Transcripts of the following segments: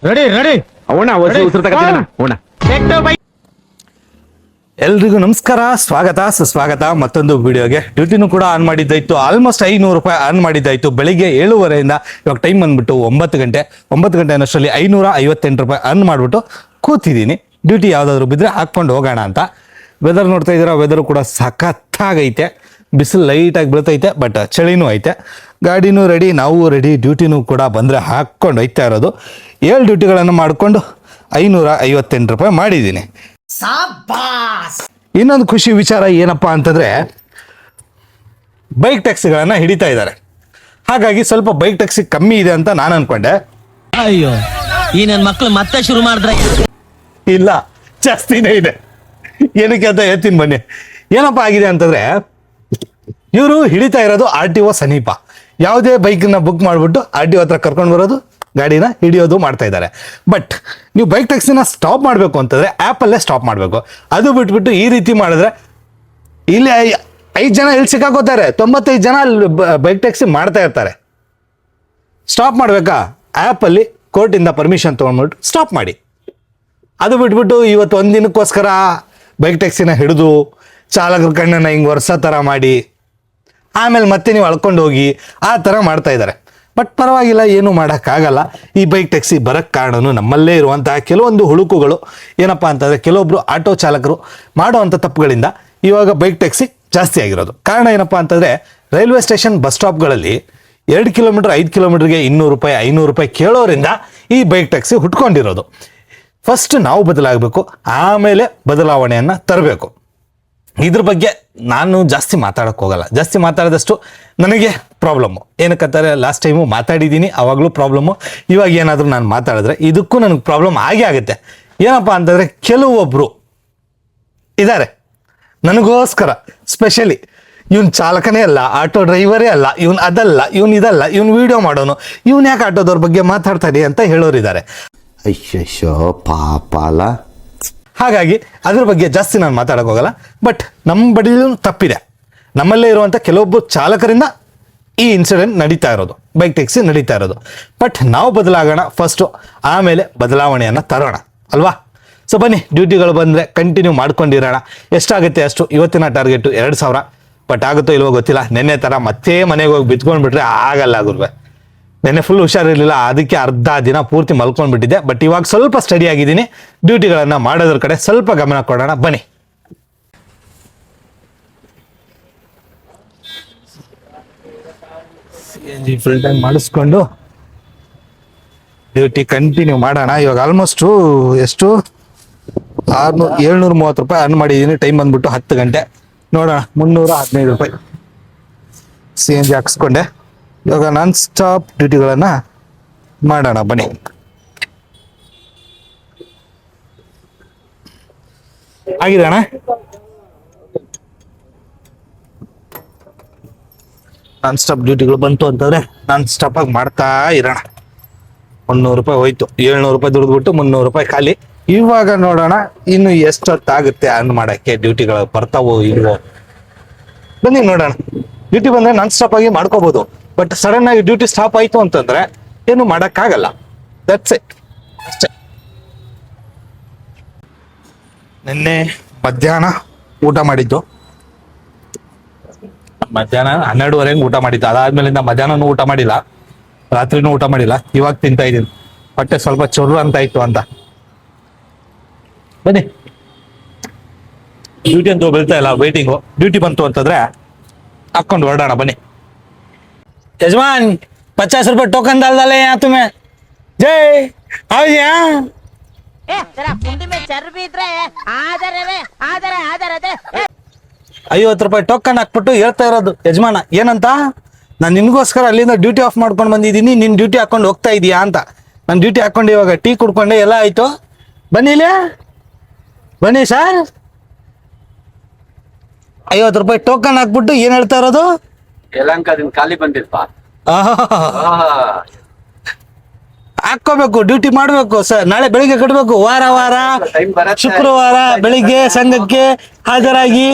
Ready ready ಅವಣ ಉಸಿರು ತಗೋಣ. ಎಲ್ರಿಗೂ ನಮಸ್ಕಾರ, ಸ್ವಾಗತ ಸುಸ್ವಾಗತ ಮತ್ತೊಂದು ವಿಡಿಯೋಗೆ. ಡ್ಯೂಟಿನೂ ಕೂಡ ಆನ್ ಮಾಡಿದ್ದಾಯ್ತು, ಆಲ್ಮೋಸ್ಟ್ 500 ರೂಪಾಯಿ ಆನ್ ಮಾಡಿದ್ದಾಯ್ತು. ಬೆಳಿಗ್ಗೆ 7:30 ಇವಾಗ ಟೈಮ್ ಬಂದ್ಬಿಟ್ಟು 9 ಗಂಟೆ ಅನ್ನೋಷ್ಟರಲ್ಲಿ 558 ರೂಪಾಯಿ ಆನ್ ಮಾಡಿಬಿಟ್ಟು ಕೂತಿದ್ದೀನಿ. ಡ್ಯೂಟಿ ಯಾವುದಾದ್ರು ಬಿದ್ದರೆ ಹಾಕ್ಕೊಂಡು ಹೋಗೋಣ ಅಂತ. ವೆದರ್ ನೋಡ್ತಾ ಇದ್ದೀರಾ, ವೆದರು ಕೂಡ ಸಖತ್ತಾಗೈತೆ. ಬಿಸಿಲು ಲೈಟಾಗಿ ಬೀಳ್ತೈತೆ, ಬಟ್ ಚಳಿನೂ ಐತೆ. ಗಾಡಿನೂ ರೆಡಿ, ನಾವು ರೆಡಿ. ಡ್ಯೂಟಿನೂ ಕೂಡ ಬಂದರೆ ಹಾಕ್ಕೊಂಡು ಹೋಯ್ತಾ ಇರೋದು. 7 ಡ್ಯೂಟಿಗಳನ್ನು ಮಾಡಿಕೊಂಡು 558 ರೂಪಾಯಿ ಮಾಡಿದ್ದೀನಿ. ಇನ್ನೊಂದು ಖುಷಿ ವಿಚಾರ ಏನಪ್ಪಾ ಅಂತಂದ್ರೆ, ಬೈಕ್ ಟ್ಯಾಕ್ಸಿಗಳನ್ನ ಹಿಡಿತಾ ಇದ್ದಾರೆ. ಹಾಗಾಗಿ ಸ್ವಲ್ಪ ಬೈಕ್ ಟ್ಯಾಕ್ಸಿ ಕಮ್ಮಿ ಇದೆ ಅಂತ ನಾನು ಅನ್ಕೊಂಡೆ. ಅಯ್ಯೋ, ಈ ನನ್ನ ಮಕ್ಳು ಮತ್ತೆ ಶುರು ಮಾಡಿದ್ರೆ. ಇಲ್ಲ, ಜಾಸ್ತಿನೇ ಇದೆ. ಏನಕ್ಕೆ ಅಂತ ಹೇಳ್ತೀನಿ ಬನ್ನಿ. ಏನಪ್ಪ ಆಗಿದೆ ಅಂತಂದ್ರೆ, ಇವರು ಹಿಡಿತಾ ಇರೋದು RTO ಸಮೀಪ. ಯಾವುದೇ ಬೈಕ್ನ ಬುಕ್ ಮಾಡಿಬಿಟ್ಟು RTO ಹತ್ರ ಕರ್ಕೊಂಡು ಬರೋದು, ಗಾಡಿನ ಹಿಡಿಯೋದು ಮಾಡ್ತಾ ಇದ್ದಾರೆ. ಬಟ್ ನೀವು ಬೈಕ್ ಟ್ಯಾಕ್ಸಿನ ಸ್ಟಾಪ್ ಮಾಡಬೇಕು ಅಂತಂದ್ರೆ ಆ್ಯಪಲ್ಲೇ ಸ್ಟಾಪ್ ಮಾಡಬೇಕು. ಅದು ಬಿಟ್ಬಿಟ್ಟು ಈ ರೀತಿ ಮಾಡಿದ್ರೆ ಇಲ್ಲಿ 5 ಜನ ಇಲ್ಲಿ ಸಿಕ್ಕಾಕೋತಾರೆ, 95 ಜನ ಅಲ್ಲಿ ಬೈಕ್ ಟ್ಯಾಕ್ಸಿ ಮಾಡ್ತಾ ಇರ್ತಾರೆ. ಸ್ಟಾಪ್ ಮಾಡಬೇಕಾ? ಆ್ಯಪಲ್ಲಿ ಕೋರ್ಟಿಂದ ಪರ್ಮಿಷನ್ ತೊಗೊಂಡ್ಬಿಟ್ಟು ಸ್ಟಾಪ್ ಮಾಡಿ. ಅದು ಬಿಟ್ಬಿಟ್ಟು ಇವತ್ತು ಒಂದು ದಿನಕ್ಕೋಸ್ಕರ ಬೈಕ್ ಟ್ಯಾಕ್ಸಿನ ಹಿಡಿದು ಚಾಲಕರ ಕಣ್ಣನ್ನು ಹಿಂಗೆ ವರ್ಷ ಥರ ಮಾಡಿ ಆಮೇಲೆ ಮತ್ತೆ ನೀವು ಅಳ್ಕೊಂಡು ಹೋಗಿ ಆ ಥರ ಮಾಡ್ತಾ ಇದ್ದಾರೆ. ಬಟ್ ಪರವಾಗಿಲ್ಲ, ಏನು ಮಾಡೋಕ್ಕಾಗಲ್ಲ. ಈ ಬೈಕ್ ಟ್ಯಾಕ್ಸಿ ಬರೋಕ್ಕೆ ಕಾರಣನು ನಮ್ಮಲ್ಲೇ ಇರುವಂತಹ ಕೆಲವೊಂದು ಹುಳುಕುಗಳು. ಏನಪ್ಪ ಅಂತಂದರೆ, ಕೆಲವೊಬ್ಬರು ಆಟೋ ಚಾಲಕರು ಮಾಡುವಂಥ ತಪ್ಪುಗಳಿಂದ ಇವಾಗ ಬೈಕ್ ಟ್ಯಾಕ್ಸಿ ಜಾಸ್ತಿ ಆಗಿರೋದು. ಕಾರಣ ಏನಪ್ಪ ಅಂತಂದರೆ, ರೈಲ್ವೆ ಸ್ಟೇಷನ್ ಬಸ್ ಸ್ಟಾಪ್ಗಳಲ್ಲಿ 2 ಕಿಲೋಮೀಟರ್ 5 ಕಿಲೋಮೀಟರ್ಗೆ 200 ರೂಪಾಯಿ 500 ರೂಪಾಯಿ ಕೇಳೋರಿಂದ ಈ ಬೈಕ್ ಟ್ಯಾಕ್ಸಿ ಹುಟ್ಕೊಂಡಿರೋದು. ಫಸ್ಟ್ ನಾವು ಬದಲಾಗಬೇಕು, ಆಮೇಲೆ ಬದಲಾವಣೆಯನ್ನು ತರಬೇಕು. ಇದ್ರ ಬಗ್ಗೆ ನಾನು ಜಾಸ್ತಿ ಮಾತಾಡೋಕ್ಕೆ ಹೋಗಲ್ಲ. ಜಾಸ್ತಿ ಮಾತಾಡಿದಷ್ಟು ನನಗೆ ಪ್ರಾಬ್ಲಮ್ಮು. ಏನಕ್ಕಂತಾರೆ, ಲಾಸ್ಟ್ ಟೈಮು ಮಾತಾಡಿದ್ದೀನಿ, ಆವಾಗಲೂ ಪ್ರಾಬ್ಲಮ್ಮು. ಇವಾಗ ಏನಾದರೂ ನಾನು ಮಾತಾಡಿದ್ರೆ ಇದಕ್ಕೂ ನನಗೆ ಪ್ರಾಬ್ಲಮ್ ಆಗೇ ಆಗುತ್ತೆ. ಏನಪ್ಪ ಅಂತಂದರೆ, ಕೆಲವೊಬ್ಬರು ಇದ್ದಾರೆ ನನಗೋಸ್ಕರ ಸ್ಪೆಷಲಿ, ಇವನು ಚಾಲಕನೇ ಅಲ್ಲ, ಆಟೋ ಡ್ರೈವರೇ ಅಲ್ಲ, ಇವನು ಅದಲ್ಲ, ಇವನು ಇದಲ್ಲ, ಇವನು ವೀಡಿಯೋ ಮಾಡೋನು, ಇವನು ಯಾಕೆ ಆಟೋದವ್ರ ಬಗ್ಗೆ ಮಾತಾಡ್ತಾನೆ ಅಂತ ಹೇಳೋರಿದ್ದಾರೆ. ಅಯ್ಯೋ ಪಾಪ ಅಲ್ಲ. ಹಾಗಾಗಿ ಅದ್ರ ಬಗ್ಗೆ ಜಾಸ್ತಿ ನಾನು ಮಾತಾಡೋಕೆ ಹೋಗಲ್ಲ. ಬಟ್ ನಮ್ಮ ಬಡಿಲೂ ತಪ್ಪಿದೆ. ನಮ್ಮಲ್ಲೇ ಇರುವಂಥ ಕೆಲವೊಬ್ಬರು ಚಾಲಕರಿಂದ ಈ ಇನ್ಸಿಡೆಂಟ್ ನಡೀತಾ ಇರೋದು, ಬೈಕ್ ಟ್ಯಾಕ್ಸಿ ನಡೀತಾ ಇರೋದು. ಬಟ್ ನಾವು ಬದಲಾಗೋಣ ಫಸ್ಟು, ಆಮೇಲೆ ಬದಲಾವಣೆಯನ್ನು ತರೋಣ ಅಲ್ವಾ? ಸೊ ಬನ್ನಿ, ಡ್ಯೂಟಿಗಳು ಬಂದರೆ ಕಂಟಿನ್ಯೂ ಮಾಡ್ಕೊಂಡಿರೋಣ. ಎಷ್ಟಾಗುತ್ತೆ ಅಷ್ಟು. ಇವತ್ತಿನ ಟಾರ್ಗೆಟು 2000. ಬಟ್ ಆಗುತ್ತೋ ಇಲ್ವೋ ಗೊತ್ತಿಲ್ಲ. ನೆನ್ನೆ ಥರ ಮತ್ತೆ ಮನೆಗೆ ಹೋಗಿ ಬಿತ್ಕೊಂಡ್ಬಿಟ್ರೆ ಆಗಲ್ಲ ಗುರುವೆ. ನೆನ್ನೆ ಫುಲ್ ಹುಷಾರಿರಲಿಲ್ಲ, ಅದಕ್ಕೆ ಅರ್ಧ ದಿನ ಪೂರ್ತಿ ಮಲ್ಕೊಂಡ್ಬಿಟ್ಟಿದ್ದೆ. ಬಟ್ ಇವಾಗ ಸ್ವಲ್ಪ ಸ್ಟಡಿ ಆಗಿದ್ದೀನಿ. ಡ್ಯೂಟಿಗಳನ್ನು ಮಾಡೋದ್ರ ಕಡೆ ಸ್ವಲ್ಪ ಗಮನ ಕೊಡೋಣ ಬನ್ನಿ. CNG ಫುಲ್ ಟೈಮ್ ಮಾಡಿಸ್ಕೊಂಡು ಡ್ಯೂಟಿ ಕಂಟಿನ್ಯೂ ಮಾಡೋಣ. ಇವಾಗ ಆಲ್ಮೋಸ್ಟು ಎಷ್ಟು 730 ರೂಪಾಯಿ ಅರ್ನ್ ಮಾಡಿದ್ದೀನಿ. ಟೈಮ್ ಬಂದ್ಬಿಟ್ಟು 10 ಗಂಟೆ. ನೋಡೋಣ, 315 ರೂಪಾಯಿ CNG ಹಾಕ್ಸ್ಕೊಂಡೆ. ಇವಾಗ ನಾನ್ ಸ್ಟಾಪ್ ಡ್ಯೂಟಿಗಳನ್ನು ಮಾಡೋಣ ಬನ್ನಿ. ಆಗಿದೆ ಅಣ್ಣ. ನಾನ್ ಸ್ಟಾಪ್ ಡ್ಯೂಟಿಗಳು ಬಂತು ಅಂತಂದ್ರೆ ನಾನ್ ಸ್ಟಾಪ್ ಆಗಿ ಮಾಡ್ತಾ ಇರೋಣ. 100 ರೂಪಾಯಿ ಹೋಯ್ತು, 700 ರೂಪಾಯಿ ದುಡಿದ್ಬಿಟ್ಟು 300 ರೂಪಾಯಿ ಖಾಲಿ. ಇವಾಗ ನೋಡೋಣ ಇನ್ನು ಎಷ್ಟೊತ್ತಾಗುತ್ತೆ ಅರ್ನ್ ಮಾಡೋಕ್ಕೆ. ಡ್ಯೂಟಿಗಳು ಬರ್ತಾವೋ ಇಲ್ವೋ ಬನ್ನಿ ನೋಡೋಣ. ಡ್ಯೂಟಿ ಬಂದರೆ ನಾನ್ ಸ್ಟಾಪ್ ಆಗಿ ಮಾಡ್ಕೋಬೋದು. ಬಟ್ ಸಡನ್ ಆಗಿ ಡ್ಯೂಟಿ ಸ್ಟಾಪ್ ಆಯಿತು ಅಂತಂದ್ರೆ ಏನು ಮಾಡೋಕ್ಕಾಗಲ್ಲ. ದಟ್ಸ್ ಇಟ್, ಅಷ್ಟೇ. ನಿನ್ನೆ ಮಧ್ಯಾಹ್ನ ಊಟ ಮಾಡಿದ್ದು, ಮಧ್ಯಾಹ್ನ 12:30 ಊಟ ಮಾಡಿದ್ದು. ಅದಾದ್ಮೇಲಿಂದ ಮಧ್ಯಾಹ್ನನೂ ಊಟ ಮಾಡಿಲ್ಲ, ರಾತ್ರಿನೂ ಊಟ ಮಾಡಿಲ್ಲ. ಇವಾಗ ತಿಂತಾ ಇದ್ದೀನಿ. ಹೊಟ್ಟೆ ಸ್ವಲ್ಪ ಚೊರ್ರು ಅಂತ ಇತ್ತು ಅಂತ. ಬನ್ನಿ, ಡ್ಯೂಟಿ ಅಂತೂ ಬೀಳ್ತಾ ಇಲ್ಲ, ವೇಟಿಂಗು. ಡ್ಯೂಟಿ ಬಂತು ಅಂತಂದ್ರೆ ಹಾಕೊಂಡು ಹೊರಡೋಣ ಬನ್ನಿ. यजमान 50 रुपए टोकन डाल डाले यहाँ तुम्हें। जय आओ यहाँ। तेरा कुंडी में चर्बी इतरे है। आदर है आदर है आदर है। 50 ರೂಪಾಯಿ ಟೋಕನ್ ಹಾಕ್ಬಿಟ್ಟು ಹೇಳ್ತಾ ಇರೋದು ಯಜಮಾನ. ಏನಂತ, ನಾನು ನಿನ್ಗೋಸ್ಕರ ಅಲ್ಲಿಂದ ಡ್ಯೂಟಿ ಆಫ್ ಮಾಡ್ಕೊಂಡು ಬಂದಿದ್ದೀನಿ, ನಿನ್ನ ಡ್ಯೂಟಿ ಹಾಕೊಂಡು ಹೋಗ್ತಾ ಇದೀಯಾ ಅಂತ. ನಾನು ಡ್ಯೂಟಿ ಹಾಕೊಂಡು ಇವಾಗ ಟೀ ಕುಡ್ಕೊಂಡೆ, ಎಲ್ಲ ಆಯ್ತು. ಬನ್ನಿ ಇಲ್ಲಿ, ಬನ್ನಿ ಸರ್. 50 ರೂಪಾಯಿ ಟೋಕನ್ ಹಾಕ್ಬಿಟ್ಟು ಏನ್ ಹೇಳ್ತಾ ಇರೋದು? ಖಾಲಿ ಬಂದಿಲ್ಪ ಹಾಕೋಬೇಕು, ಡ್ಯೂಟಿ ಮಾಡ್ಬೇಕು ಸರ್. ನಾಳೆ ಬೆಳಿಗ್ಗೆ ಕಟ್ಟಬೇಕು. ವಾರ ವಾರ ಶುಕ್ರವಾರ ಬೆಳಿಗ್ಗೆ ಸಂಘಕ್ಕೆ ಹಾಜರಾಗಿ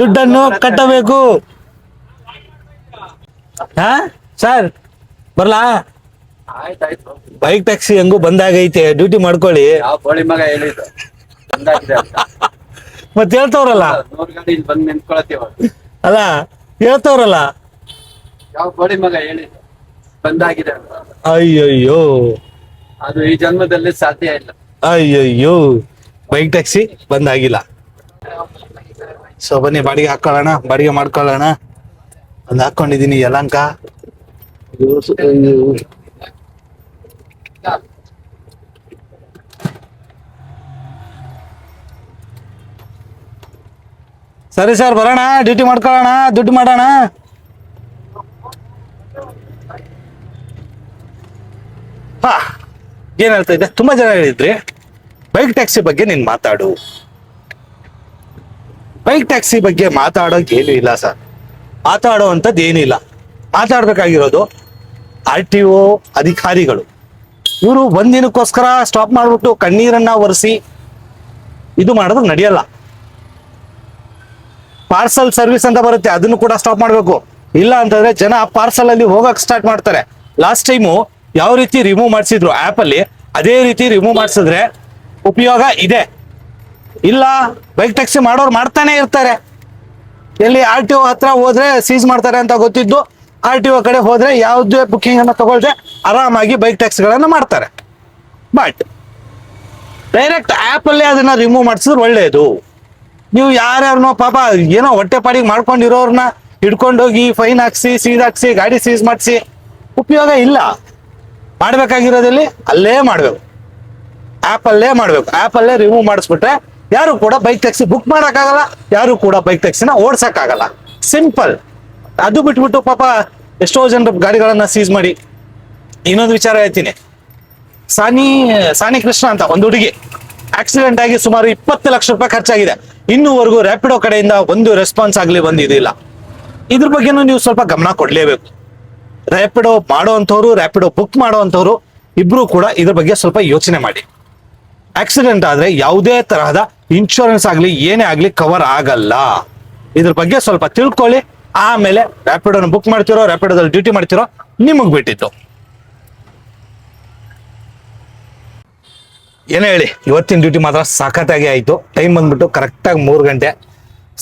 ದುಡ್ಡನ್ನು ಕಟ್ಟಬೇಕು. ಹಾ ಸರ್, ಬರ್ಲಾ? ಆಯ್ತಾಯ್ತು. ಬೈಕ್ ಟ್ಯಾಕ್ಸಿ ಹೆಂಗು ಬಂದಾಗೈತೆ, ಡ್ಯೂಟಿ ಮಾಡ್ಕೊಳ್ಳಿ. ಯಾವ ಬೋಳಿ ಮಗ ಹೇಳಿದ್ದು ಬಂದಾಗಿದೆ ಅಂತ? ಮತ್ತೆ ಹೇಳ್ತವ್ರಲ್ಲ, 100 ಗಾಡಿ ಇಲ್ಲಿ ಬಂದು ನಿಂತ್ಕೊಳತ್ತೀವ. ಅಲ್ಲ ಹೇಳ್ತವ್ರಲ್ಲ. ಯಾವ ಬೋಳಿ ಮಗ ಹೇಳಿದ್ದು ಬಂದಾಗಿದೆ ಅಂತ? ಅಯ್ಯಯ್ಯೋ ಅದು ಈ ಜನ್ಮದಲ್ಲಿ ಸಾಧ್ಯ ಇಲ್ಲ. ಅಯ್ಯಯ್ಯೋ ಬೈಕ್ ಟ್ಯಾಕ್ಸಿ ಬಂದಾಗಿಲ್ಲ. ಸೊ ಬನ್ನಿ ಬಾಡಿಗೆ ಹಾಕೊಳ್ಳೋಣ, ಬಾಡಿಗೆ ಮಾಡ್ಕೊಳ್ಳೋಣ. ಒಂದು ಹಾಕೊಂಡಿದೀನಿ ಯಲಂಕ. ಸರಿ ಸರ್, ಬರೋಣ, ಡ್ಯೂಟಿ ಮಾಡ್ಕೊಳ್ಳೋಣ, ದುಡ್ಡು ಮಾಡೋಣ. ಹಾ, ಏನ್ ಹೇಳ್ತಾ ಇದ್ದೆ? ತುಂಬಾ ಜನ ಹೇಳಿದ್ರಿ ಬೈಕ್ ಟ್ಯಾಕ್ಸಿ ಬಗ್ಗೆ ನೀನ್ ಮಾತಾಡು. ಬೈಕ್ ಟ್ಯಾಕ್ಸಿ ಬಗ್ಗೆ ಮಾತಾಡೋಕೆ ಏನು ಇಲ್ಲ ಸರ್, ಮಾತಾಡೋವಂಥದ್ದು ಏನಿಲ್ಲ. ಮಾತಾಡ್ಬೇಕಾಗಿರೋದು RTO ಅಧಿಕಾರಿಗಳು. ಇವರು ಒಂದಿನಕ್ಕೋಸ್ಕರ ಸ್ಟಾಪ್ ಮಾಡ್ಬಿಟ್ಟು ಕಣ್ಣೀರನ್ನ ಒರೆಸಿ ಇದು ಮಾಡಿದ್ರೆ ನಡೆಯಲ್ಲ. ಪಾರ್ಸಲ್ ಸರ್ವಿಸ್ ಅಂತ ಬರುತ್ತೆ, ಅದನ್ನು ಕೂಡ ಸ್ಟಾಪ್ ಮಾಡ್ಬೇಕು. ಇಲ್ಲ ಅಂತಂದ್ರೆ ಜನ ಪಾರ್ಸಲ್ ಅಲ್ಲಿ ಹೋಗಕ್ ಸ್ಟಾರ್ಟ್ ಮಾಡ್ತಾರೆ. ಲಾಸ್ಟ್ ಟೈಮು ಯಾವ ರೀತಿ ರಿಮೂವ್ ಮಾಡಿಸಿದ್ರು ಆಪ್ ಅಲ್ಲಿ, ಅದೇ ರೀತಿ ರಿಮೂವ್ ಮಾಡಿಸಿದ್ರೆ ಉಪಯೋಗ ಇದೆ. ಇಲ್ಲ ಬೈಕ್ ಟ್ಯಾಕ್ಸಿ ಮಾಡೋರು ಮಾಡ್ತಾನೆ ಇರ್ತಾರೆ. ಎಲ್ಲಿ RTO ಹತ್ರ ಹೋದ್ರೆ ಸೀಸ್ ಮಾಡ್ತಾರೆ ಅಂತ ಗೊತ್ತಿದ್ದು RTO ಕಡೆ ಹೋದ್ರೆ ಯಾವುದೇ ಬುಕಿಂಗ್ ಅನ್ನ ತಗೊಳ್ದೆ ಆರಾಮಾಗಿ ಬೈಕ್ ಟ್ಯಾಕ್ಸಿಗಳನ್ನ ಮಾಡ್ತಾರೆ. ಬಟ್ ಡೈರೆಕ್ಟ್ ಆಪ್ ಅಲ್ಲೇ ಅದನ್ನ ರಿಮೂವ್ ಮಾಡಿಸಿದ್ರೆ ಒಳ್ಳೇದು. ನೀವು ಯಾರ್ಯಾರನೋ ಪಾಪ ಏನೋ ಹೊಟ್ಟೆ ಪಾಡಿಗೆ ಮಾಡ್ಕೊಂಡಿರೋರ್ನ ಹಿಡ್ಕೊಂಡೋಗಿ ಫೈನ್ ಹಾಕ್ಸಿ, ಸೀಸ್ ಹಾಕ್ಸಿ, ಗಾಡಿ ಸೀಸ್ ಮಾಡಿಸಿ ಉಪಯೋಗ ಇಲ್ಲ. ಮಾಡ್ಬೇಕಾಗಿರೋದಲ್ಲಿ ಅಲ್ಲೇ ಮಾಡ್ಬೇಕು, ಆಪ್ ಅಲ್ಲೇ ಮಾಡ್ಬೇಕು. ಆಪ್ ಅಲ್ಲೇ ರಿಮೂವ್ ಮಾಡಿಸ್ಬಿಟ್ರೆ ಯಾರು ಕೂಡ ಬೈಕ್ ಟ್ಯಾಕ್ಸಿ ಬುಕ್ ಮಾಡಕ್ಕಾಗಲ್ಲ, ಯಾರು ಕೂಡ ಬೈಕ್ ಟ್ಯಾಕ್ಸಿನ ಓಡ್ಸಕ್ಕಾಗಲ್ಲ. ಸಿಂಪಲ್. ಅದು ಬಿಟ್ಬಿಟ್ಟು ಪಾಪ ಎಷ್ಟೋ ಜನರ ಗಾಡಿಗಳನ್ನ ಸೀಸ್ ಮಾಡಿ. ಇನ್ನೊಂದು ವಿಚಾರ ಹೇಳ್ತೀನಿ. ಸಾನಿ ಕೃಷ್ಣ ಅಂತ ಒಂದು ಹುಡುಗಿ ಆಕ್ಸಿಡೆಂಟ್ ಆಗಿ ಸುಮಾರು 20 ಲಕ್ಷ ರೂಪಾಯಿ ಖರ್ಚಾಗಿದೆ. ಇನ್ನೂವರೆಗೂ ರ್ಯಾಪಿಡೋ ಕಡೆಯಿಂದ ಒಂದು ರೆಸ್ಪಾನ್ಸ್ ಆಗ್ಲಿ ಬಂದಿದ್ದಿಲ್ಲ. ಇದ್ರ ಬಗ್ಗೆನೂ ನೀವು ಸ್ವಲ್ಪ ಗಮನ ಕೊಡ್ಲೇಬೇಕು. ರ್ಯಾಪಿಡೋ ಮಾಡೋವಂಥವ್ರು, ರ್ಯಾಪಿಡೋ ಬುಕ್ ಮಾಡೋವಂಥವ್ರು ಇಬ್ರು ಕೂಡ ಇದ್ರ ಬಗ್ಗೆ ಸ್ವಲ್ಪ ಯೋಚನೆ ಮಾಡಿ. ಆಕ್ಸಿಡೆಂಟ್ ಆದ್ರೆ ಯಾವುದೇ ತರಹದ ಇನ್ಶೂರೆನ್ಸ್ ಆಗ್ಲಿ ಏನೇ ಆಗ್ಲಿ ಕವರ್ ಆಗಲ್ಲ. ಇದ್ರ ಬಗ್ಗೆ ಸ್ವಲ್ಪ ತಿಳ್ಕೊಳ್ಳಿ. ಆಮೇಲೆ ರ್ಯಾಪಿಡೋನ ಬುಕ್ ಮಾಡ್ತಿರೋ, ರ್ಯಾಪಿಡೋದಲ್ಲಿ ಡ್ಯೂಟಿ ಮಾಡ್ತಿರೋ ನಿಮಗ್ ಬಿಟ್ಟಿತ್ತು. ಏನೇ ಹೇಳಿ, ಇವತ್ತಿನ ಡ್ಯೂಟಿ ಮಾತ್ರ ಸಖತ್ತಾಗಿ ಆಯಿತು. ಟೈಮ್ ಬಂದ್ಬಿಟ್ಟು ಕರೆಕ್ಟಾಗಿ 3 ಗಂಟೆ,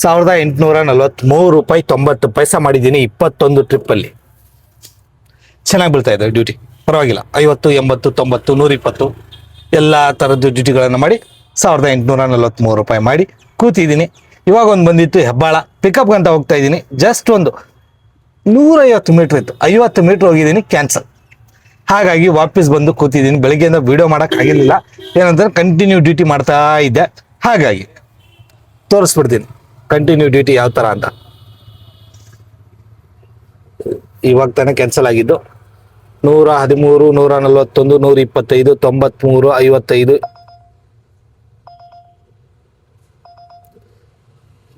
1843 ರೂಪಾಯಿ 90 ಪೈಸೆ ಮಾಡಿದ್ದೀನಿ 21 ಟ್ರಿಪ್ಪಲ್ಲಿ. ಚೆನ್ನಾಗಿ ಬೀಳ್ತಾ ಇದೆ ಡ್ಯೂಟಿ, ಪರವಾಗಿಲ್ಲ. 50, 80, 90, 120 ಎಲ್ಲ ಥರದ್ದು ಡ್ಯೂಟಿಗಳನ್ನು ಮಾಡಿ 1843 ರೂಪಾಯಿ ಮಾಡಿ ಕೂತಿದ್ದೀನಿ. ಇವಾಗ ಒಂದು ಬಂದಿತ್ತು ಹೆಬ್ಬಾಳ, ಪಿಕಪ್ಗೆ ಅಂತ ಹೋಗ್ತಾ ಇದ್ದೀನಿ. ಜಸ್ಟ್ ಒಂದು 150 ಮೀಟ್ರ್ ಇತ್ತು, 50 ಮೀಟ್ರ್ ಹೋಗಿದ್ದೀನಿ, ಕ್ಯಾನ್ಸಲ್. ಹಾಗಾಗಿ ವಾಪಸ್ ಬಂದು ಕೂತಿದ್ದೀನಿ. ಬೆಳಗ್ಗೆಯಿಂದ ವಿಡಿಯೋ ಮಾಡೋಕ್ಕಾಗಿರಲಿಲ್ಲ, ಏನಂತಂದ್ರೆ ಕಂಟಿನ್ಯೂ ಡ್ಯೂಟಿ ಮಾಡ್ತಾ ಇದ್ದೆ. ಹಾಗಾಗಿ ತೋರಿಸ್ಬಿಡ್ತೀನಿ ಕಂಟಿನ್ಯೂ ಡ್ಯೂಟಿ ಯಾವ ಥರ ಅಂತ. ಇವಾಗ ತಾನೇ ಕ್ಯಾನ್ಸಲ್ ಆಗಿದ್ದು. 113, 141, 125, 93, 55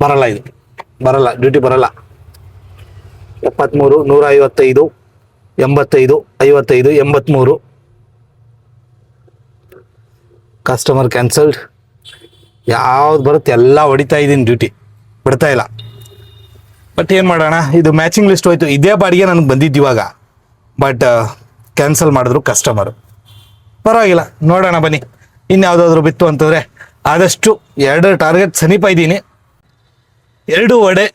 ಬರಲ್ಲ. ಇದು ಬರಲ್ಲ, ಡ್ಯೂಟಿ ಬರಲ್ಲ. 73, 155, 85, 55, 83 ಕಸ್ಟಮರ್ ಕ್ಯಾನ್ಸಲ್ಡ್. ಯಾವ್ದು ಬರುತ್ತೆ ಎಲ್ಲ ಹೊಡಿತಾ ಇದ್ದೀನಿ, ಡ್ಯೂಟಿ ಬಿಡ್ತಾ ಇಲ್ಲ. ಬಟ್ ಏನು ಮಾಡೋಣ, ಇದು ಮ್ಯಾಚಿಂಗ್ ಲಿಸ್ಟ್ ಹೋಯ್ತು. ಇದೇ ಬಾಡಿಗೆ ನನಗೆ ಬಂದಿದ್ದು ಇವಾಗ. ಬಟ್ ಕ್ಯಾನ್ಸಲ್ ಮಾಡಿದ್ರು ಕಸ್ಟಮರು. ಪರವಾಗಿಲ್ಲ, ನೋಡೋಣ ಬನ್ನಿ. ಇನ್ಯಾವುದಾದ್ರು ಬಿತ್ತು ಅಂತಂದರೆ ಆದಷ್ಟು 2 ಟಾರ್ಗೆಟ್ ಸಮೀಪ ಇದ್ದೀನಿ. 2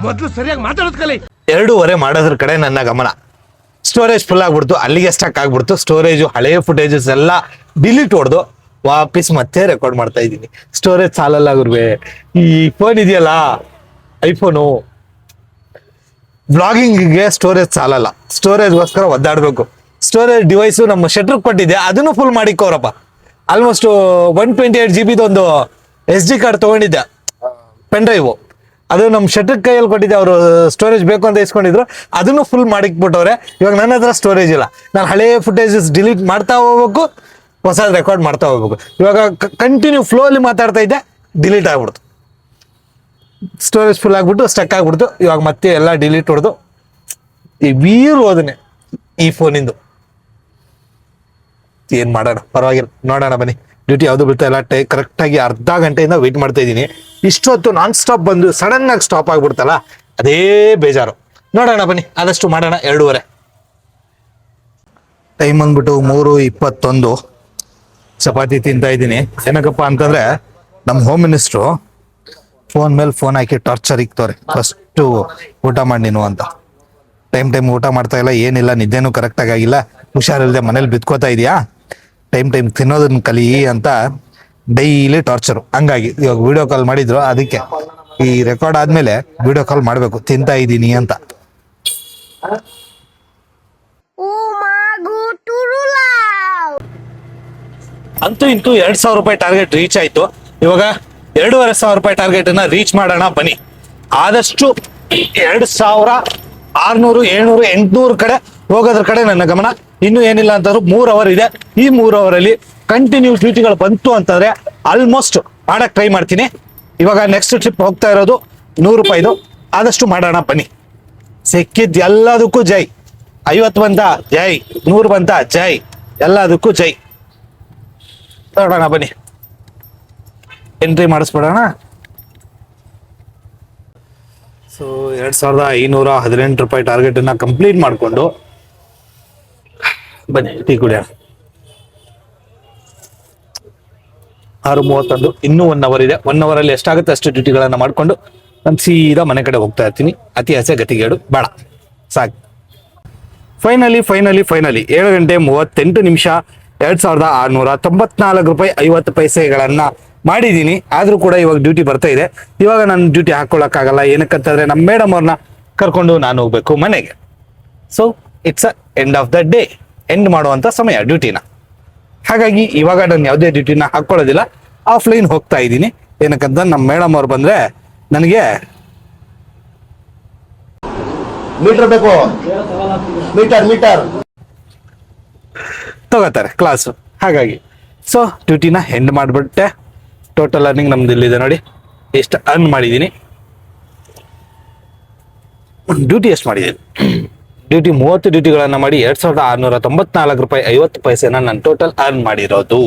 ಮೊದಲು ಸರಿಯಾಗಿ ಮಾತಾಡೋದ್ ಕಲಿ. 2.5 ಮಾಡೋದ್ರ ಕಡೆ ನನ್ನ ಗಮನ. ಸ್ಟೋರೇಜ್ ಫುಲ್ ಆಗ್ಬಿಡ್ತು, ಅಲ್ಲಿಗೆ ಸ್ಟಕ್ ಆಗ್ಬಿಡ್ತು. ಸ್ಟೋರೇಜು ಹಳೆಯ ಫುಟೇಜಸ್ ಎಲ್ಲ ಡಿಲೀಟ್ ಹೊಡೆದು ವಾಪಸ್ ಮತ್ತೆ ರೆಕಾರ್ಡ್ ಮಾಡ್ತಾ ಇದ್ದೀನಿ. ಸ್ಟೋರೇಜ್ ಸಾಲಲ್ಲ ಗುರುವೆ. ಈ ಫೋನ್ ಇದೆಯಲ್ಲ, ಐಫೋನು, ವ್ಲಾಗಿಂಗಿಗೆ ಸ್ಟೋರೇಜ್ ಸಾಲಲ್ಲ. ಸ್ಟೋರೇಜ್ಗೋಸ್ಕರ ಒದ್ದಾಡಬೇಕು. ಸ್ಟೋರೇಜ್ ಡಿವೈಸು ನಮ್ಮ ಶೆಟ್ರಿಗೆ ಕೊಟ್ಟಿದ್ದೆ, ಅದನ್ನು ಫುಲ್ ಮಾಡಿಕೋರಪ್ಪ. ಆಲ್ಮೋಸ್ಟ್ 128 GB ಒಂದು SD ಕಾರ್ಡ್ ತೊಗೊಂಡಿದ್ದೆ, ಪೆನ್ ಡ್ರೈವು. ಅದು ನಮ್ಮ ಶೆಟ್ರ್ ಕೈಯಲ್ಲಿ ಕೊಟ್ಟಿದ್ದೆ. ಅವರು ಸ್ಟೋರೇಜ್ ಬೇಕು ಅಂತ ಇಸ್ಕೊಂಡಿದ್ರು, ಅದನ್ನು ಫುಲ್ ಮಾಡಿಕ್ಬಿಟ್ಟವ್ರೆ. ಇವಾಗ ನನ್ನ ಹತ್ರ ಸ್ಟೋರೇಜ್ ಇಲ್ಲ. ನಾನು ಹಳೇ ಫುಟೇಜಸ್ ಡಿಲೀಟ್ ಮಾಡ್ತಾ ಹೋಗ್ಬೇಕು, ಹೊಸದು ರೆಕಾರ್ಡ್ ಮಾಡ್ತಾ ಹೋಗ್ಬೇಕು. ಇವಾಗ ಕಂಟಿನ್ಯೂ ಫ್ಲೋಲಿ ಮಾತಾಡ್ತಾ ಇದ್ದೆ, ಡಿಲೀಟ್ ಆಗ್ಬಿಡ್ತು. ಸ್ಟೋರೇಜ್ ಫುಲ್ ಆಗ್ಬಿಟ್ಟು ಸ್ಟಕ್ ಆಗ್ಬಿಡ್ತು. ಇವಾಗ ಮತ್ತೆ ಎಲ್ಲ ಡಿಲೀಟ್ ಹೊಡೆದು ಈ ವೀರ್ ಹೋದನೆ ಈ ಫೋನಿಂದು. ಏನು ಮಾಡೋಣ, ಪರವಾಗಿಲ್ಲ, ನೋಡೋಣ ಬನ್ನಿ. ಡ್ಯೂಟಿ ಯಾವುದು ಬಿಡ್ತಾ ಇಲ್ಲ. ಕರೆಕ್ಟಾಗಿ ಅರ್ಧ ಗಂಟೆಯಿಂದ ವೆಯ್ಟ್ ಮಾಡ್ತಾ ಇದ್ದೀನಿ. ಇಷ್ಟೊತ್ತು ನಾನ್ ಸ್ಟಾಪ್ ಬಂದು ಸಡನ್ ಆಗಿ ಸ್ಟಾಪ್ ಆಗ್ಬಿಡ್ತಲ್ಲ, ಅದೇ ಬೇಜಾರು. ನೋಡೋಣ ಬನ್ನಿ, ಆದಷ್ಟು ಮಾಡೋಣ. 2.5 ಟೈಮ್ ಅಂದ್ಬಿಟ್ಟು 3:21. ಚಪಾತಿ ತಿಂತಾ ಇದ್ದೀನಿ. ಏನಕ್ಕಪ್ಪ ಅಂತಂದ್ರೆ ನಮ್ಮ ಹೋಮ್ ಮಿನಿಸ್ಟ್ರು ಫೋನ್ ಮೇಲೆ ಫೋನ್ ಹಾಕಿ ಟಾರ್ಚರ್ ಇಕ್ತವ್ರೆ, ಫಸ್ಟು ಊಟ ಮಾಡಿ ನೀನು ಅಂತ. ಟೈಮ್ ಊಟ ಮಾಡ್ತಾ ಇಲ್ಲ, ಏನಿಲ್ಲ, ನಿದ್ದೆನೂ ಕರೆಕ್ಟಾಗಿ ಆಗಿಲ್ಲ, ಹುಷಾರಿಲ್ಲದೆ ಮನೇಲಿ ಬಿತ್ಕೋತಾ ಇದೆಯಾ, ಟೈಮ್ ತಿನ್ನೋದನ್ನ ಕಲಿ ಅಂತ ಡೈಲಿ ಟಾರ್ಚರು. ಹಂಗಾಗಿ ಇವಾಗ ವಿಡಿಯೋ ಕಾಲ್ ಮಾಡಿದ್ರು, ಅದಕ್ಕೆ ಈ ರೆಕಾರ್ಡ್ ಆದ್ಮೇಲೆ ವಿಡಿಯೋ ಕಾಲ್ ಮಾಡಬೇಕು ತಿಂತಾ ಇದ್ದೀನಿ ಅಂತ. ಅಂತೂ ಇಂತೂ 2,000 ರೂಪಾಯಿ ಟಾರ್ಗೆಟ್ ರೀಚ್ ಆಯ್ತು. ಇವಾಗ 2,500 ರೂಪಾಯಿ ಟಾರ್ಗೆಟ್ ಅನ್ನ ರೀಚ್ ಮಾಡೋಣ ಬನ್ನಿ. ಆದಷ್ಟು 2,600, 600, 700, 800 ಕಡೆ ಹೋಗೋದ್ರ ಕಡೆ ನನ್ನ ಗಮನ. ಇನ್ನು ಏನಿಲ್ಲ ಅಂತಂದ್ರು 3 ಅವರ್ ಇದೆ. ಈ 3 ಅವರಲ್ಲಿ ಕಂಟಿನ್ಯೂಸ್ ಡ್ಯೂಟಿಗಳು ಬಂತು ಅಂತಂದ್ರೆ ಆಲ್ಮೋಸ್ಟ್ ಮಾಡಕ್ ಟ್ರೈ ಮಾಡ್ತೀನಿ. ಇವಾಗ ನೆಕ್ಸ್ಟ್ ಟ್ರಿಪ್ ಹೋಗ್ತಾ ಇರೋದು 100 ರೂಪಾಯಿದು. ಆದಷ್ಟು ಮಾಡೋಣ ಬನ್ನಿ. ಸಿಕ್ಕಿದ್ ಎಲ್ಲದಕ್ಕೂ ಜೈ. 50 ಬಂತ ಜೈ, 100 ಬಂತ ಜೈ, ಎಲ್ಲದಕ್ಕೂ ಜೈ. ನೋಡೋಣ ಬನ್ನಿ, ಎಂಟ್ರಿ ಮಾಡಿಸ್ಬಿಡೋಣ. ಸೊ 2,518 ರೂಪಾಯಿ ಟಾರ್ಗೆಟ್ ಅನ್ನ ಕಂಪ್ಲೀಟ್ ಮಾಡಿಕೊಂಡು ಬನ್ನಿ ಟೀ ಕುಡಿಯೋಣ. 6:31. ಇನ್ನೂ 1 ಅವರ್ ಇದೆ. 1 ಅವರಲ್ಲಿ ಎಷ್ಟಾಗುತ್ತೆ ಅಷ್ಟು ಡ್ಯೂಟಿಗಳನ್ನ ಮಾಡ್ಕೊಂಡು ನಾನು ಸೀದಾ ಮನೆ ಕಡೆ ಹೋಗ್ತಾ ಇರ್ತೀನಿ. ಅತಿ ಆಸೆ ಗತಿಗೇಡು ಬೇಡ, ಸಾಕು. ಫೈನಲಿ 7:38 2,694 ರೂಪಾಯಿ 50 ಪೈಸೆಗಳನ್ನ ಮಾಡಿದ್ದೀನಿ. ಆದ್ರೂ ಕೂಡ ಇವಾಗ ಡ್ಯೂಟಿ ಬರ್ತಾ ಇದೆ. ಇವಾಗ ನಾನು ಡ್ಯೂಟಿ ಹಾಕೊಳ್ಳೋಕ್ಕಾಗಲ್ಲ. ಏನಕ್ಕಂತಂದ್ರೆ ನಮ್ಮ ಮೇಡಮ್ ಅವ್ರನ್ನ ಕರ್ಕೊಂಡು ನಾನು ಹೋಗ್ಬೇಕು ಮನೆಗೆ. So it's a end of the day, end ಮಾಡುವಂತ ಸಮಯ ಡ್ಯೂಟಿನ. ಹಾಗಾಗಿ ಇವಾಗ ನಾನು ಯಾವುದೇ ಡ್ಯೂಟಿನ ಹಾಕೊಳ್ಳೋದಿಲ್ಲ, ಆಫ್ಲೈನ್ ಹೋಗ್ತಾ ಇದ್ದೀನಿ. ಏನಕ್ಕಂತ ನಮ್ಮ ಮೇಡಮ್ ಅವ್ರು ಬಂದ್ರೆ ನನಗೆ ಮೀಟರ್ ಬೇಕು, ಮೀಟರ್ ತಗೋತಾರೆ ಕ್ಲಾಸು. ಹಾಗಾಗಿ ಸೊ ಡ್ಯೂಟಿನ ಎಂಡ್ ಮಾಡಿಬಿಟ್ಟೆ. ಟೋಟಲ್ ಅರ್ನಿಂಗ್ ನಮ್ದು ಇಲ್ಲಿದೆ ನೋಡಿ, ಎಷ್ಟು ಅರ್ನ್ ಮಾಡಿದ್ದೀನಿ. ಡ್ಯೂಟಿ ಎಷ್ಟು ಮಾಡಿದ್ದೀನಿ? ಡ್ಯೂಟಿ 30 ಡ್ಯೂಟಿಗಳನ್ನ ಮಾಡಿ 2,694 ರೂಪಾಯಿ 50 ಪೈಸೆನ ನಾನು ಟೋಟಲ್ ಅರ್ನ್ ಮಾಡಿರೋದು.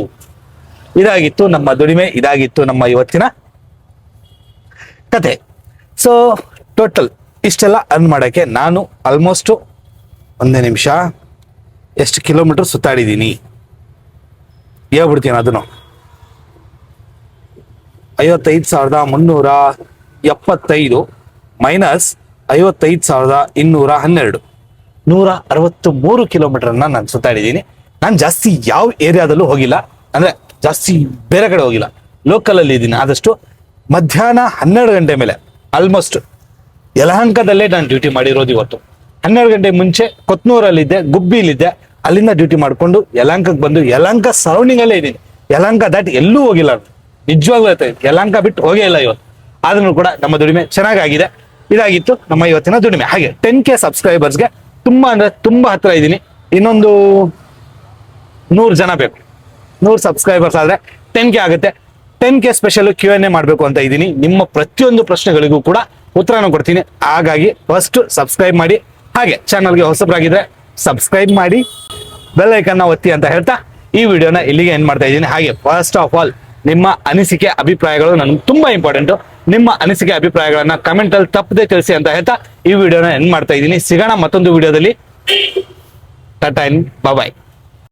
ಇದಾಗಿತ್ತು ನಮ್ಮ ದುಡಿಮೆ, ಇದಾಗಿತ್ತು ನಮ್ಮ ಇವತ್ತಿನ ಕತೆ. ಸೊ ಟೋಟಲ್ ಇಷ್ಟೆಲ್ಲ ಅರ್ನ್ ಮಾಡೋಕ್ಕೆ ನಾನು ಆಲ್ಮೋಸ್ಟು 1 ನಿಮಿಷ ಎಷ್ಟು ಕಿಲೋಮೀಟರ್ ಸುತ್ತಾಡಿದ್ದೀನಿ ಹೇಳ್ಬಿಡ್ತೀನಿ. ಅದನ್ನು 55,375 ಮೈನಸ್ 55,212 163 ಕಿಲೋಮೀಟರ್ನ ನಾನು ಸುತ್ತಾಡಿದ್ದೀನಿ. ನಾನು ಜಾಸ್ತಿ ಯಾವ ಏರಿಯಾದಲ್ಲೂ ಹೋಗಿಲ್ಲ, ಅಂದ್ರೆ ಜಾಸ್ತಿ ಬೇರೆ ಕಡೆ ಹೋಗಿಲ್ಲ, ಲೋಕಲಲ್ಲಿ ಇದ್ದೀನಿ. ಆದಷ್ಟು ಮಧ್ಯಾಹ್ನ 12 ಗಂಟೆ ಮೇಲೆ ಆಲ್ಮೋಸ್ಟ್ ಯಲಹಂಕದಲ್ಲೇ ನಾನು ಡ್ಯೂಟಿ ಮಾಡಿರೋದು ಇವತ್ತು. 12 ಗಂಟೆ ಮುಂಚೆ ಕೊತ್ನೂರಲ್ಲಿದ್ದೆ, ಗುಬ್ಬಿಲಿದ್ದೆ. ಅಲ್ಲಿಂದ ಡ್ಯೂಟಿ ಮಾಡಿಕೊಂಡು ಯಲಹಂಕಕ್ಕೆ ಬಂದು ಯಲಹಂಕ ಸರೌಂಡಿಂಗ್ ಅಲ್ಲೇ ಇದ್ದೀನಿ. ಯಲಹಂಕ ದಾಟಿ ಎಲ್ಲೂ ಹೋಗಿಲ್ಲ, ನಿಜವಾಗ್ಲೂ ಯಲಹಂಕ ಬಿಟ್ಟು ಹೋಗೇ ಇಲ್ಲ ಇವತ್ತು. ಆದ್ರೂ ಕೂಡ ನಮ್ಮ ದುಡಿಮೆ ಚೆನ್ನಾಗಾಗಿದೆ. ಇದಾಗಿತ್ತು ನಮ್ಮ ಇವತ್ತಿನ ದುಡಿಮೆ. ಹಾಗೆ 10K ಸಬ್ಸ್ಕ್ರೈಬರ್ಸ್ಗೆ ತುಂಬಾ ಅಂದ್ರೆ ತುಂಬಾ ಹತ್ರ ಇದ್ದೀನಿ. ಇನ್ನೊಂದು 100 ಜನ ಬೇಕು. 100 ಸಬ್ಸ್ಕ್ರೈಬರ್ಸ್ ಆದ್ರೆ 10K ಆಗುತ್ತೆ. 10K ಸ್ಪೆಷಲ್ Q&A ಮಾಡಬೇಕು ಅಂತ ಇದ್ದೀನಿ. ನಿಮ್ಮ ಪ್ರತಿಯೊಂದು ಪ್ರಶ್ನೆಗಳಿಗೂ ಕೂಡ ಉತ್ತರನ ಕೊಡ್ತೀನಿ. ಹಾಗಾಗಿ ಫಸ್ಟ್ ಸಬ್ಸ್ಕ್ರೈಬ್ ಮಾಡಿ. ಹಾಗೆ ಚಾನಲ್ಗೆ ಹೊಸಬರಾಗಿದ್ರೆ ಸಬ್ಸ್ಕ್ರೈಬ್ ಮಾಡಿ, ಬೆಲ್ ಐಕನ್ನ ಒತ್ತಿ ಅಂತ ಹೇಳ್ತಾ ಈ ವಿಡಿಯೋನ ಇಲ್ಲಿಗೆ ಎಂಡ್ ಮಾಡ್ತಾ ಇದ್ದೀನಿ. ಹಾಗೆ ಫಸ್ಟ್ ಆಫ್ ಆಲ್ ನಿಮ್ಮ ಅನಿಸಿಕೆ ಅಭಿಪ್ರಾಯಗಳು ನನಗೆ ತುಂಬಾ ಇಂಪಾರ್ಟೆಂಟು. ನಿಮ್ಮ ಅನಿಸಿಕೆ ಅಭಿಪ್ರಾಯಗಳನ್ನ ಕಮೆಂಟ್ ಅಲ್ಲಿ ತಪ್ಪದೆ ತಿಳಿಸಿ ಅಂತ ಹೇಳ್ತಾ ಈ ವಿಡಿಯೋನ ಎಂಡ್ ಮಾಡ್ತಾ ಇದ್ದೀನಿ. ಸಿಗೋಣ ಮತ್ತೊಂದು ವಿಡಿಯೋದಲ್ಲಿ. ಟಾಟಾ, ಬಾಯ್.